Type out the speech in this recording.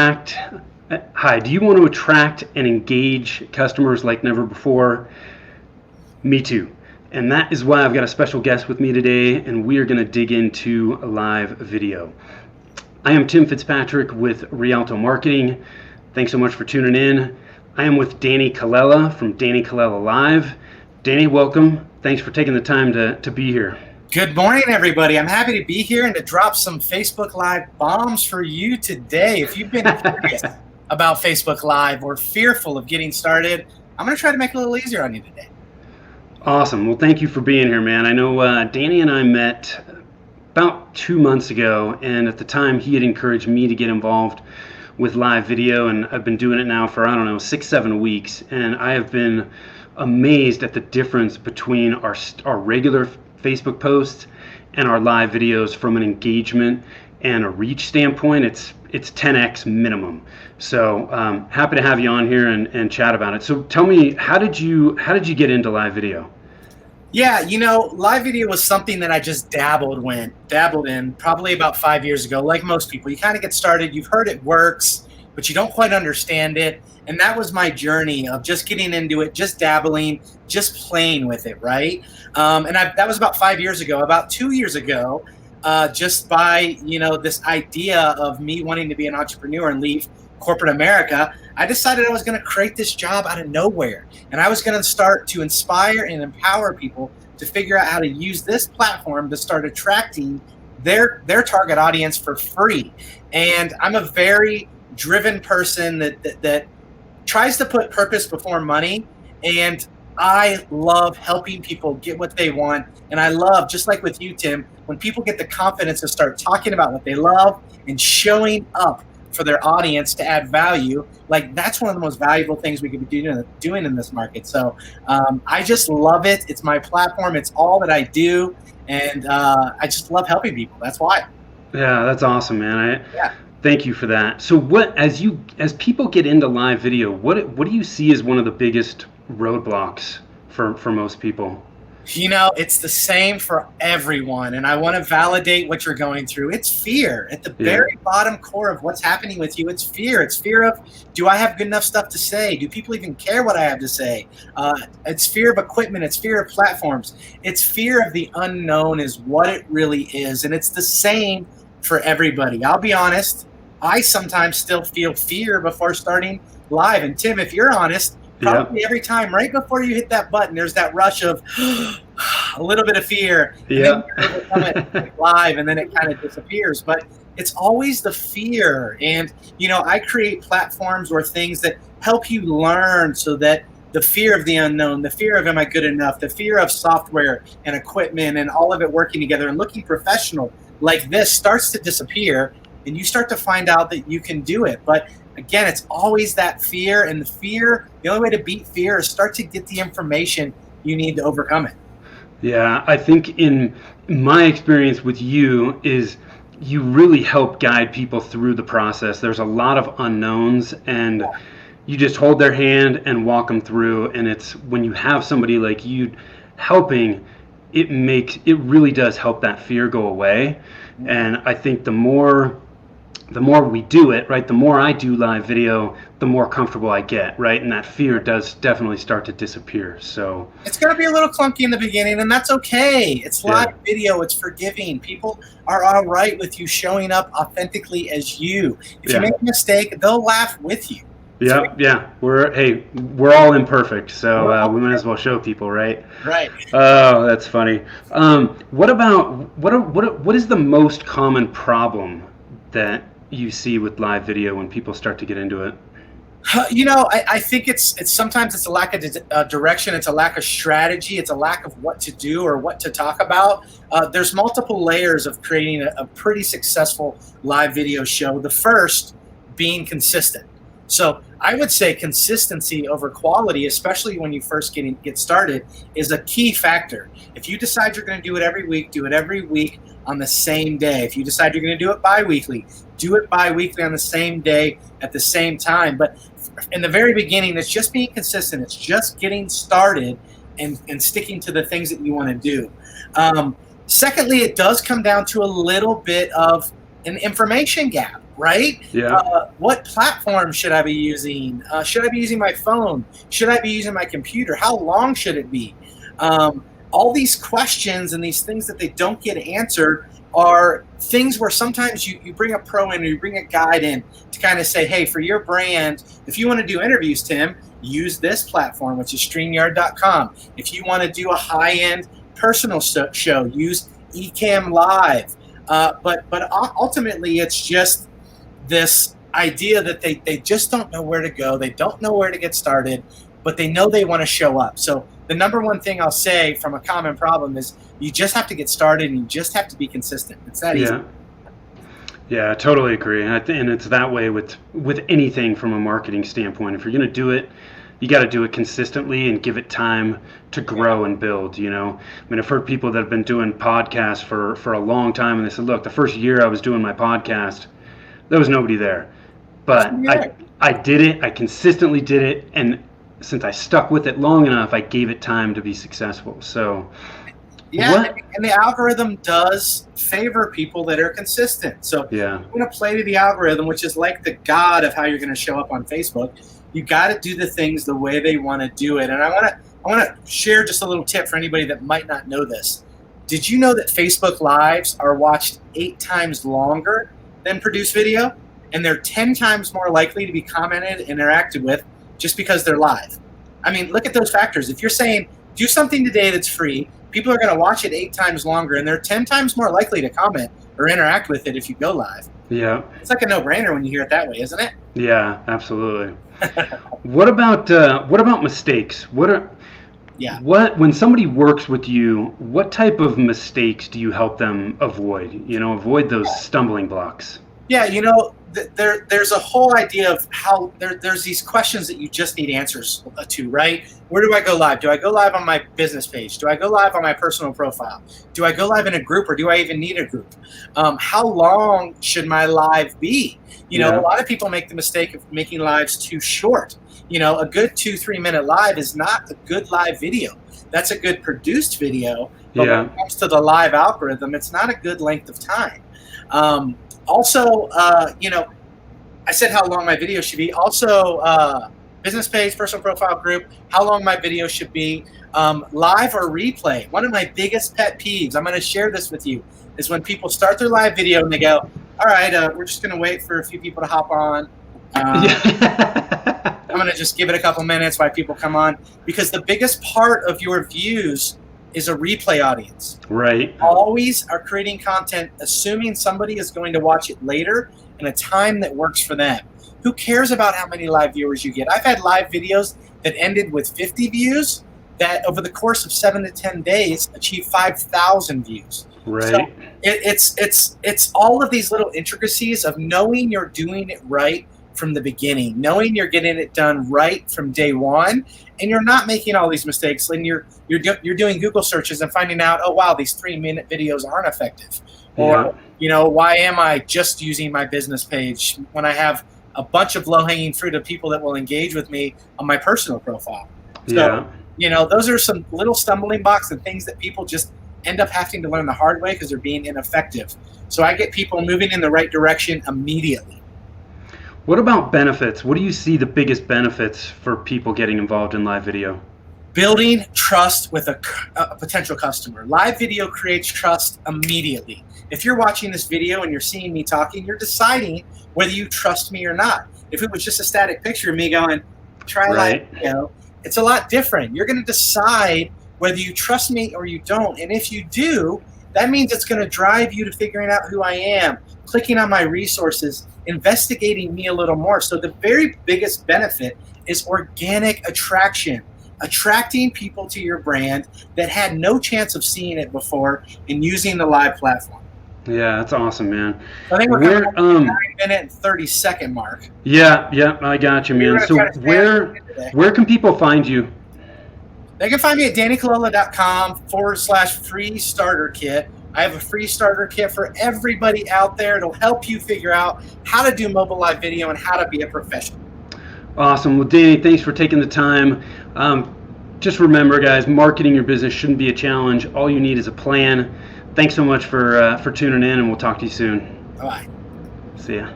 Hi, do you want to attract and engage customers like never before? Me too. And that is why I've got a special guest with me today, and we are going to dig into a live video. I am Tim Fitzpatrick with Rialto Marketing. Thanks so much for tuning in. I am with Danny Colella from Danny Colella Live. Danny, welcome. Thanks for taking the time to be here. Good morning, everybody. I'm happy to be here and to drop some Facebook Live bombs for you today. If you've been curious about Facebook Live or fearful of getting started, I'm going to try to make it a little easier on you today. Awesome. Well, thank you for being here, man. I know Danny and I met about 2 months ago, and at the time he had encouraged me to get involved with live video, and I've been doing it now for, 6-7 weeks, and I have been amazed at the difference between our regular Facebook posts and our live videos from an engagement and a reach standpoint. It's 10x minimum. So happy to have you on here and chat about it. So tell me, how did you get into live video? Yeah, live video was something that I just dabbled in probably about 5 years ago. Like most people, you kind of get started, you've heard it works, but you don't quite understand it. And that was my journey of just getting into it, just dabbling, just playing with it, right? That was about 5 years ago. About 2 years ago, just by this idea of me wanting to be an entrepreneur and leave corporate America, I decided I was going to create this job out of nowhere, and I was going to start to inspire and empower people to figure out how to use this platform to start attracting their target audience for free. And I'm a very driven person that tries to put purpose before money, and I love helping people get what they want. And I love, just like with you, Tim, when people get the confidence to start talking about what they love and showing up for their audience to add value. Like, that's one of the most valuable things we could be doing in this market. So I just love it. It's my platform. It's all that I do. And I just love helping people. That's why. Yeah, that's awesome, man. Yeah. Thank you for that. So as people get into live video, what do you see as one of the biggest roadblocks for most people? It's the same for everyone, and I want to validate what you're going through. It's fear at the very bottom core of what's happening with you. It's fear. It's fear of, do I have good enough stuff to say? Do people even care what I have to say? It's fear of equipment. It's fear of platforms. It's fear of the unknown is what it really is, and it's the same for everybody. I'll be honest, I sometimes still feel fear before starting live. And Tim, if you're honest, probably every time right before you hit that button, there's that rush of a little bit of fear. Yeah. Live, and then it kind of disappears. But it's always the fear. And, I create platforms or things that help you learn, so that the fear of the unknown, the fear of am I good enough, the fear of software and equipment and all of it working together and looking professional like this starts to disappear, and you start to find out that you can do it. But again, it's always that fear, and the only way to beat fear is start to get the information you need to overcome it. Yeah, I think in my experience with you is you really help guide people through the process. There's a lot of unknowns, and you just hold their hand and walk them through. And it's when you have somebody like you helping, it really does help that fear go away. And I think the more we do it, right, the more I do live video, the more comfortable I get, right? And that fear does definitely start to disappear. So it's going to be a little clunky in the beginning, and that's okay. It's live video. It's forgiving. People are all right with you showing up authentically as you. If you make a mistake, they'll laugh with you. Yeah. We're all imperfect, so we might as well show people, right? Right. Oh, that's funny. What is the most common problem that you see with live video when people start to get into it? I think it's sometimes it's a lack of direction. It's a lack of strategy. It's a lack of what to do or what to talk about. There's multiple layers of creating a pretty successful live video show. The first being consistent. So I would say consistency over quality, especially when you first get started, is a key factor. If you decide you're going to do it every week, do it every week on the same day. If you decide you're going to do it bi-weekly, do it bi-weekly on the same day at the same time. But in the very beginning, it's just being consistent. It's just getting started and sticking to the things that you want to do. Secondly, it does come down to a little bit of an information gap. right? Yeah. What platform should I be using? Should I be using my phone? Should I be using my computer? How long should it be? All these questions and these things that they don't get answered are things where sometimes you bring a pro in or you bring a guide in to kind of say, hey, for your brand, if you want to do interviews, Tim, use this platform, which is StreamYard.com. If you want to do a high-end personal show, use Ecamm Live. But ultimately, it's just this idea that they just don't know where to go. They don't know where to get started, but they know they want to show up. So the number one thing I'll say from a common problem is you just have to get started and you just have to be consistent. It's that easy. Yeah, I totally agree. And it's that way with anything from a marketing standpoint. If you're going to do it, you got to do it consistently and give it time to grow and build, you know. I mean, I've heard people that have been doing podcasts for a long time, and they said, look, the first year I was doing my podcast, there was nobody there. But I did it, I consistently did it, and since I stuck with it long enough, I gave it time to be successful. So yeah, and the algorithm does favor people that are consistent. So yeah, you're going to play to the algorithm, which is like the god of how you're going to show up on Facebook. You got to do the things the way they want to do it. And I want to share just a little tip for anybody that might not know this. Did you know that Facebook Lives are watched 8 times longer than produced video? And they're 10 times more likely to be commented and interacted with just because they're live. I mean, look at those factors. If you're saying, do something today that's free, people are going to watch it 8 times longer, and they're 10 times more likely to comment or interact with it if you go live. Yeah. It's like a no-brainer when you hear it that way, isn't it? Yeah, absolutely. What about mistakes? When somebody works with you, what type of mistakes do you help them avoid? You know, avoid those stumbling blocks. Yeah, you know, there's a whole idea of how there's these questions that you just need answers to, right? Where do I go live? Do I go live on my business page? Do I go live on my personal profile? Do I go live in a group, or do I even need a group? How long should my live be? You know, a lot of people make the mistake of making lives too short. You know, a good 2-3 minute live is not a good live video. That's a good produced video, but when it comes to the live algorithm, it's not a good length of time. Also, you know, I said how long my video should be. Also, business page, personal profile, group, how long my video should be. Live or replay. One of my biggest pet peeves, I'm going to share this with you, is when people start their live video and they go, all right, we're just going to wait for a few people to hop on. I'm going to just give it a couple minutes while people come on. Because the biggest part of your views is a replay audience. Right. Always are creating content assuming somebody is going to watch it later in a time that works for them. Who cares about how many live viewers you get? I've had live videos that ended with 50 views that over the course of 7 to 10 days achieved 5,000 views. Right. So it's all of these little intricacies of knowing you're doing it right from the beginning, knowing you're getting it done right from day one, and you're not making all these mistakes. And you're doing Google searches and finding out, oh wow, these 3-minute videos aren't effective, or you know, why am I just using my business page when I have a bunch of low-hanging fruit of people that will engage with me on my personal profile? So, you know, those are some little stumbling blocks and things that people just end up having to learn the hard way because they're being ineffective. So I get people moving in the right direction immediately. What about benefits? What do you see the biggest benefits for people getting involved in live video? Building trust with a potential customer. Live video creates trust immediately. If you're watching this video and you're seeing me talking, you're deciding whether you trust me or not. If it was just a static picture of me going, try live video, it's a lot different. You're going to decide whether you trust me or you don't. And if you do, that means it's going to drive you to figuring out who I am, clicking on my resources, investigating me a little more. So the very biggest benefit is organic attraction, attracting people to your brand that had no chance of seeing it before and using the live platform. Yeah, that's awesome, man. I think we're coming up to the 9-minute and 30-second mark. Yeah, I got you, man. So where can people find you? They can find me at dannycolella.com/free starter kit. I have a free starter kit for everybody out there. It'll help you figure out how to do mobile live video and how to be a professional. Awesome. Well, Danny, thanks for taking the time. Just remember, guys, marketing your business shouldn't be a challenge. All you need is a plan. Thanks so much for tuning in, and we'll talk to you soon. Bye-bye. See ya.